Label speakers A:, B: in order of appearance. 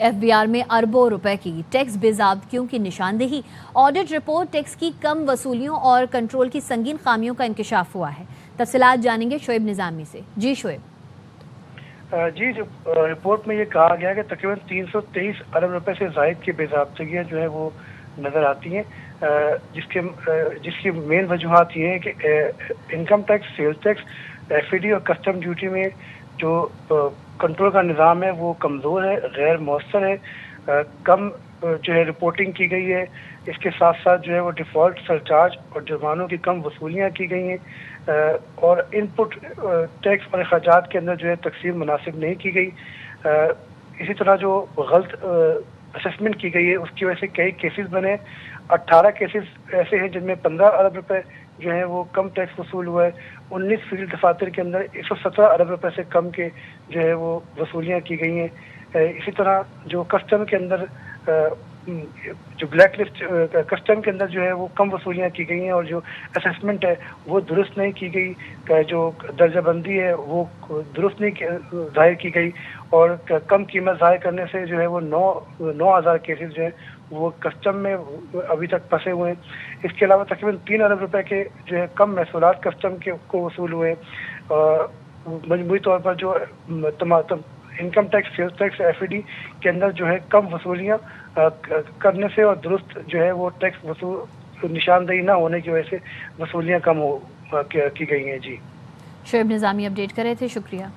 A: FBR में अरबों रुपए की टैक्स बेज़ाब्तियों की निशानदेही, ऑडिट रिपोर्ट, टैक्स की कम वसूलियों और कंट्रोल की संगीन खामियों का इंकशाफ हुआ है। तफसीलात जानेंगे शोएब निज़ामी से। जी शोएब।
B: जी, जो रिपोर्ट में ये कहा गया है कि तकरीबन 323 अरब रुपए से ज़ायद की बेज़ाब्तियाँ जो है वो नज़र आती हैं, जिसकी मेन वजूहात ये है कि income tax, sales tax, FAD और कस्टम ड्यूटी में जो कंट्रोल का निज़ाम है वो कमज़ोर है, गैर मौसर है, कम जो है रिपोर्टिंग की गई है। इसके साथ साथ जो है वो डिफ़ॉल्ट सरचार्ज और जुर्मानों की कम वसूलियाँ की गई हैं, और इनपुट टैक्स और अखराजात के अंदर जो है तकसीम मुनासिब नहीं की गई। इसी तरह जो गलत असेसमेंट की गई है उसकी वजह से कई केसेस बने। 18 केसेस ऐसे हैं जिनमें 15 अरब रुपए जो है वो कम टैक्स वसूल हुआ है। 19 फील्ड दफातर के अंदर 117 अरब रुपए से कम के जो है वो वसूलियाँ की गई हैं। इसी तरह जो कस्टम के अंदर जो ब्लैक लिस्ट कस्टम के अंदर जो है वो कम वसूलियाँ की गई हैं, और जो असेसमेंट है वो दुरुस्त नहीं की गई, जो दर्जाबंदी है वो दुरुस्त नहीं ज़ाहिर की गई, और कम कीमत ज़ाहिर करने से जो है वो 9,000 केसेस जो है वो कस्टम में अभी तक फंसे हुए हैं। इसके अलावा तकरीबन 3 अरब रुपए के जो है कम महसूलात कस्टम के को वसूल हुए। मजमूई तौर पर जो income tax, sales tax, FAD के अंदर जो है कम वसूलियाँ करने से और दुरुस्त जो है वो टैक्स वसूल निशानदेही ना होने की वजह से वसूलियाँ कम की गई हैं। जी
A: शोएब निज़ामी अपडेट कर रहे थे, शुक्रिया।